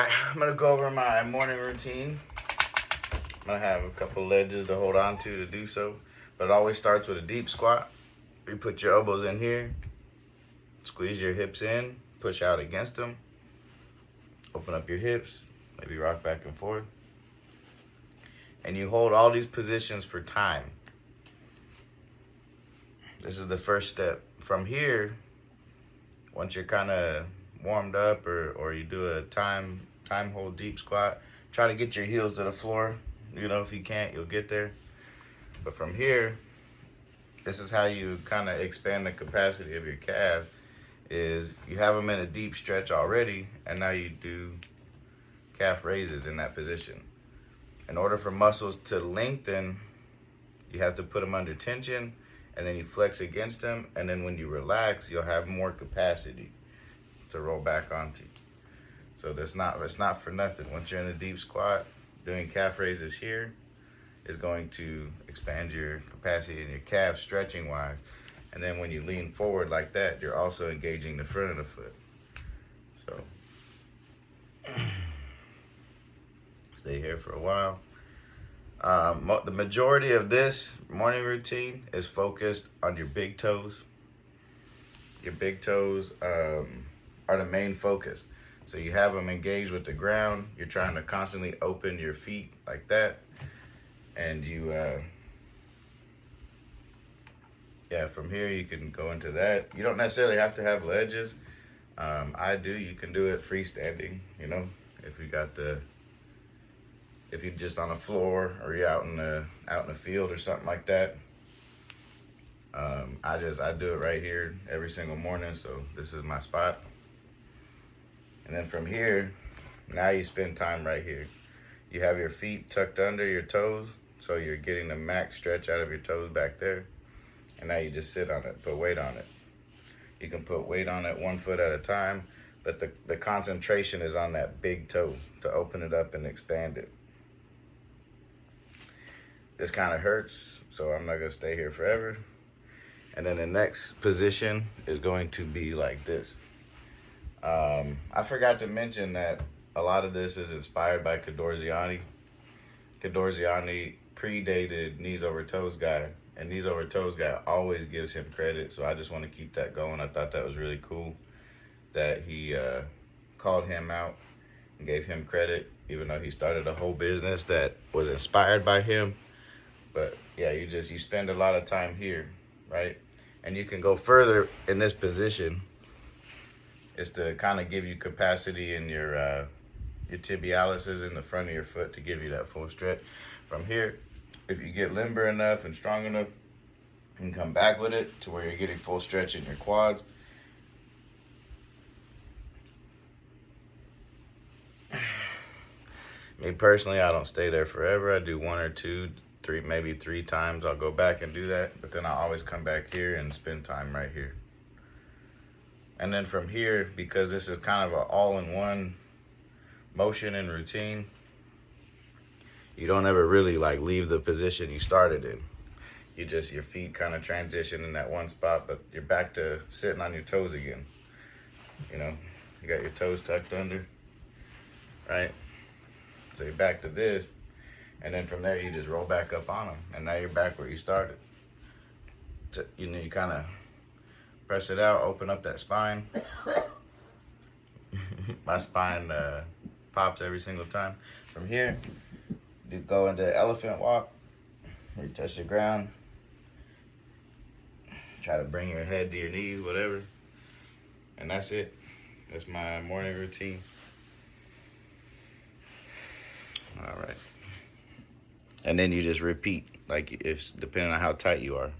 Alright, I'm gonna go over my morning routine. I'm gonna have a couple ledges to hold on to do so, but it always starts with a deep squat. You put your elbows in here, squeeze your hips in, push out against them, open up your hips, maybe rock back and forth. And you hold all these positions for time. This is the first step. From here, once you're kind of warmed up or you do a time hold deep squat, try to get your heels to the floor. You know, if you can't, you'll get there. But from here, this is how you kind of expand the capacity of your calf, is you have them in a deep stretch already, and now you do calf raises in that position. In order for muscles to lengthen, you have to put them under tension, and then you flex against them, and then when you relax, you'll have more capacity to roll back onto. So it's not for nothing. Once you're in a deep squat, doing calf raises here is going to expand your capacity in your calf stretching wise. And then when you lean forward like that, you're also engaging the front of the foot. So stay here for a while. The majority of this morning routine is focused on your big toes. Your big toes are the main focus. So you have them engaged with the ground. You're trying to constantly open your feet like that. And you, from here you can go into that. You don't necessarily have to have ledges. I do. You can do it freestanding, you know, if you're just on the floor or you're out in the field or something like that. I do it right here every single morning, so this is my spot. And then from here, now you spend time right here. You have your feet tucked under your toes, so you're getting the max stretch out of your toes back there. And now you just sit on it, put weight on it. You can put weight on it 1 foot at a time, but the concentration is on that big toe to open it up and expand it. This kind of hurts, so I'm not gonna stay here forever. And then the next position is going to be like this. I forgot to mention that a lot of this is inspired by Kadour Ziani. Kadour Ziani predated KneesOverToesGuy, and KneesOverToesGuy always gives him credit, so I just want to keep that going. I thought that was really cool that he called him out and gave him credit, even though he started a whole business that was inspired by him. But yeah, you spend a lot of time here, right? And you can go further in this position. Is to kind of give you capacity in your tibialis in the front of your foot to give you that full stretch. From here, if you get limber enough and strong enough, you can come back with it to where you're getting full stretch in your quads. Me personally, I don't stay there forever. I do 1 or 2, 3, maybe 3 times. I'll go back and do that, but then I always come back here and spend time right here. And then from here, because this is kind of an all-in-one motion and routine, you don't ever really like leave the position you started in. Your feet kind of transition in that one spot, but you're back to sitting on your toes again. You know, you got your toes tucked under, right? So you're back to this, and then from there you just roll back up on them, and now you're back where you started. You know, you kind of press it out, open up that spine. My spine pops every single time. From here, you go into elephant walk. You touch the ground. Try to bring your head to your knees, whatever. And that's it. That's my morning routine. All right. And then you just repeat, like if depending on how tight you are.